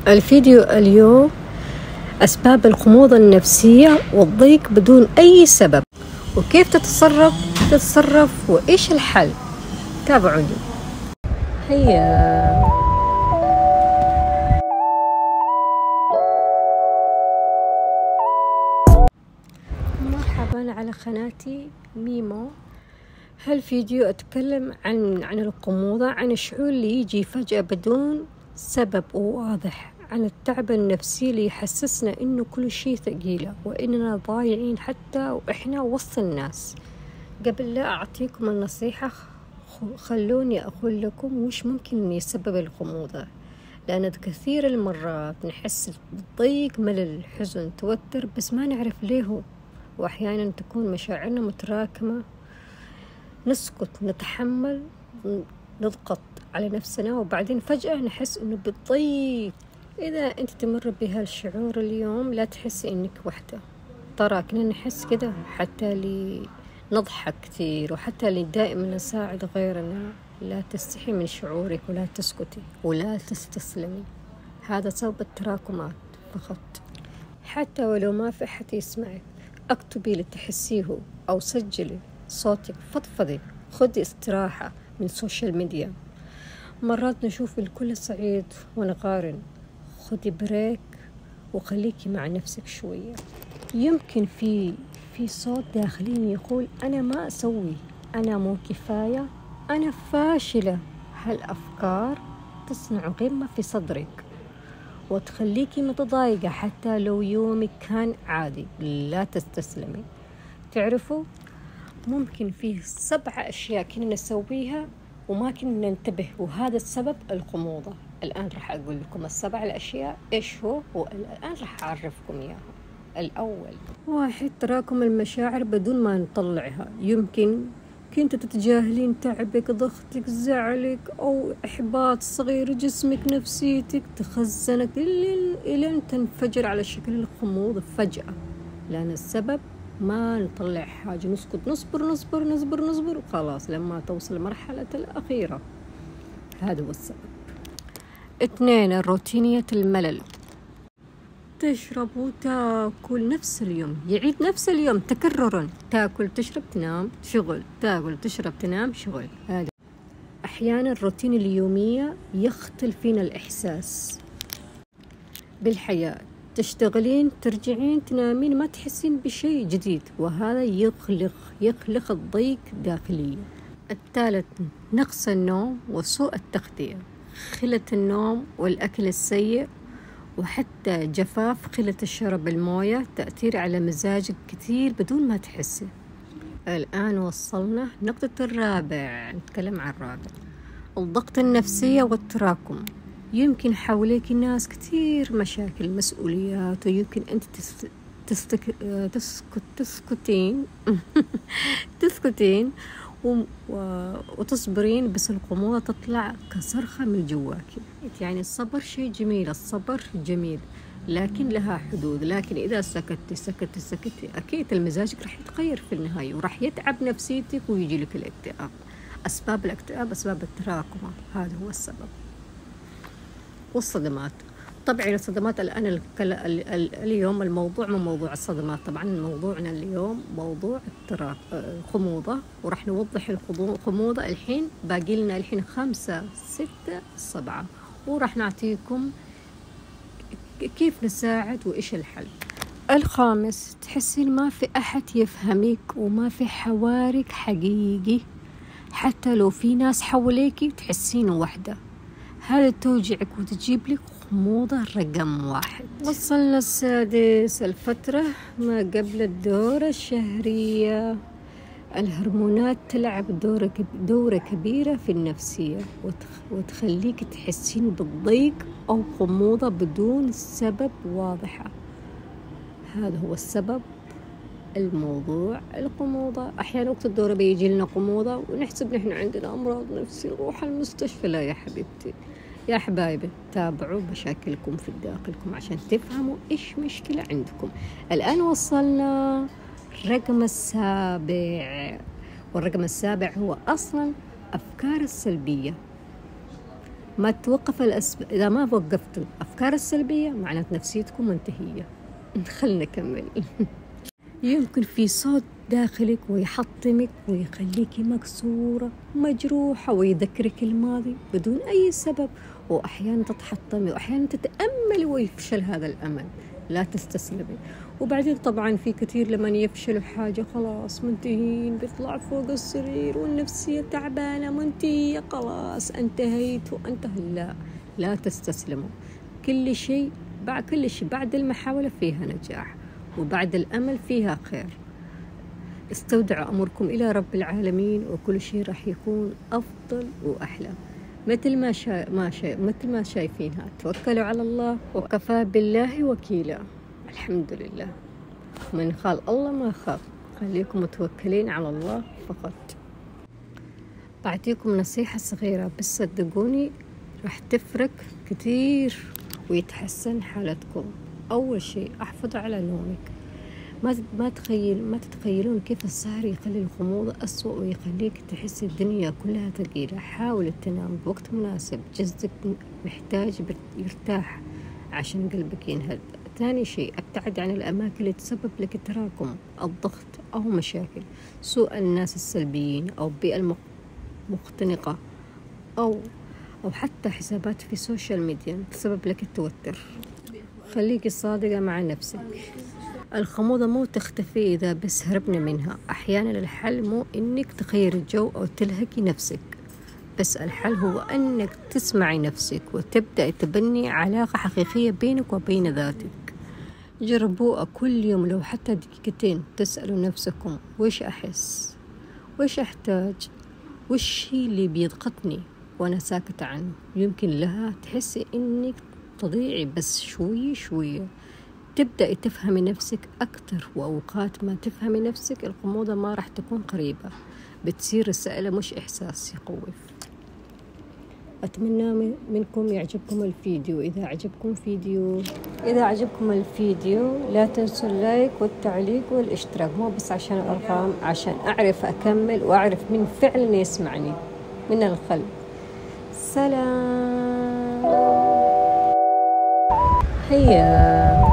الفيديو اليوم أسباب الخموضة النفسية والضيق بدون أي سبب، وكيف تتصرف وإيش الحل. تابعوني. هيا مرحبا على قناتي ميمو. هالفيديو أتكلم عن الخموضة، عن الشعور اللي يجي فجأة بدون سبب واضح، عن التعب النفسي اللي يحسسنا إنه كل شيء ثقيلة وإننا ضايعين حتى وإحنا وسط الناس. قبل لا أعطيكم النصيحة خلوني أقول لكم وش ممكن يسبب الخموضة، لأن كثير المرات نحس بالضيق، ملل، حزن، توتر، بس ما نعرف ليه. وأحيانا تكون مشاعرنا متراكمة، نسكت، نتحمل، نضغط على نفسنا، وبعدين فجأة نحس إنه بالضيق. إذا أنت تمر بهالشعور اليوم لا تحسي إنك وحدة، ترى كنا نحس كده، حتى اللي نضحك كثير وحتى اللي دائما نساعد غيرنا. لا تستحي من شعورك ولا تسكتي ولا تستسلمي، هذا سبب التراكمات فقط. حتى ولو ما في أحد يسمعك، اكتبي اللي تحسيه أو سجلي صوتك، فضفضي، خدي استراحة من السوشيال ميديا. مرات نشوف الكل سعيد ونقارن، خدي بريك وخليكي مع نفسك شوية. يمكن في صوت داخلي يقول أنا ما أسوي، أنا مو كفاية، أنا فاشلة. هالأفكار تصنع غمة في صدرك وتخليكي متضايقة حتى لو يومك كان عادي. لا تستسلمي. تعرفوا، ممكن فيه 7 أشياء كنا نسويها وما كنا ننتبه، وهذا السبب الخموضة. الآن راح أقول لكم ال7 الأشياء إيش هو، والآن راح أعرفكم إياها. الأول، 1، تراكم المشاعر بدون ما نطلعها. يمكن كنت تتجاهلين تعبك، ضغطك، زعلك أو إحباط صغير، جسمك، نفسيتك تخزنت إلى تنفجر على شكل الخموض فجأة، لأن السبب ما نطلع حاجة، نسكت، نصبر وخلاص لما توصل المرحلة الأخيرة. هذا هو السبب. 2، الروتينية الملل. تشرب وتاكل نفس اليوم، يعيد نفس اليوم تكررا، تاكل تشرب تنام شغل، تاكل تشرب تنام شغل. هذا أحيانا الروتين اليومية يختل فينا الإحساس بالحياة. تشتغلين، ترجعين، تنامين، ما تحسين بشيء جديد، وهذا يخلق الضيق داخليا. 3، نقص النوم وسوء التغذية. قلة النوم والأكل السيء وحتى جفاف، قلة الشرب الموية، تأثير على مزاجك كثير بدون ما تحسي. الآن وصلنا نقطة الرابع، نتكلم عن الرابع، الضغط النفسية والتراكم. يمكن حواليك ناس كتير، مشاكل، مسؤوليات، ويمكن أنت تسكتين تسكتين وتصبرين، بس الخموضة تطلع كصرخة من جواك. يعني الصبر شيء جميل، الصبر جميل، لكن لها حدود. لكن إذا سكتي أكيد المزاجك راح يتغير في النهاية، وراح يتعب نفسيتك ويجي لك الاكتئاب. أسباب الاكتئاب أسباب التراكم، هذا هو السبب. والصدمات، طبعا الصدمات. الآن اليوم الموضوع من موضوع الصدمات، طبعا موضوعنا اليوم موضوع الخموضة، وراح نوضح الخموضة. الحين باقي لنا الحين 5 6 7، وراح نعطيكم كيف نساعد وإيش الحل. 5، تحسين ما في أحد يفهمك وما في حوارك حقيقي، حتى لو في ناس حواليك تحسين وحدة. هذا توجعك وتجيب لك خموضة رقم 1. وصلنا 6، الفترة ما قبل الدورة الشهرية. الهرمونات تلعب دورة كبيرة في النفسية وتخليك تحسين بالضيق أو خموضة بدون سبب واضحة. هذا هو السبب الموضوع، الخموضة. أحيانا وقت الدورة بيجي لنا خموضة ونحسب نحن عندنا أمراض نفسية، نروح المستشفى. لا يا حبيبتي، يا حبايبي، تابعوا مشاكلكم في داخلكم عشان تفهموا إيش مشكلة عندكم. الآن وصلنا الرقم 7، والرقم 7 هو أصلا أفكار السلبية. ما توقف إذا ما وقفت الأفكار السلبية معنات نفسيتكم منتهية. خلنا نكمل. يمكن في صوت داخلك ويحطمك ويخليك مكسورة مجروحة ويذكرك الماضي بدون أي سبب، وأحيانا تتحطمي وأحيانا تتأملي ويفشل هذا الأمل. لا تستسلمي. وبعدين طبعا في كثير لما يفشلوا حاجة خلاص منتهين، بيطلع فوق السرير والنفسية تعبانة منتهية، خلاص انتهيت وانتهى. لا تستسلموا. كل شيء بعد المحاولة فيها نجاح، وبعد الأمل فيها خير. استودعوا أمركم إلى رب العالمين وكل شيء راح يكون أفضل وأحلى مثل ما شايفينها. توكلوا على الله وكفى بالله وكيلا. الحمد لله. من خال الله ما خاف. خليكم متوكلين على الله فقط. بعطيكم نصيحة صغيرة بس صدقوني راح تفرق كثير ويتحسن حالتكم. أول شيء احافظوا على نومك. ما تتخيلون كيف السهر يخلي الغموض أسوأ ويخليك تحس الدنيا كلها ثقيلة. حاول تنام بوقت مناسب، جسدك محتاج يرتاح عشان قلبك ينهد. ثاني شيء ابتعد عن الأماكن اللي تسبب لك تراكم الضغط أو مشاكل، سوء الناس السلبيين أو بيئة مختنقة أو حتى حسابات في السوشيال ميديا تسبب لك التوتر. خليك صادقة مع نفسك. الغموضة مو تختفي إذا بس هربنا منها. أحيانا الحل مو إنك تغير الجو أو تلهكي نفسك، بس الحل هو أنك تسمعي نفسك وتبدأ تبني علاقة حقيقية بينك وبين ذاتك. جربوها كل يوم لو حتى دقيقتين، تسألوا نفسكم وإيش أحس، وإيش أحتاج، وإيش هي اللي بيضغطني وأنا ساكتة عنه. يمكن لها تحسي إنك تضيعي، بس شوي شوية تبدأي تفهمي نفسك أكتر. وأوقات ما تفهمي نفسك الغموضة ما راح تكون قريبة، بتصير رسالة مش إحساس يخوف. أتمنى منكم يعجبكم الفيديو. إذا عجبكم الفيديو لا تنسوا اللايك والتعليق والاشتراك، مو بس عشان الأرقام، عشان أعرف أكمل وأعرف من فعلا يسمعني من القلب. سلام. هيا.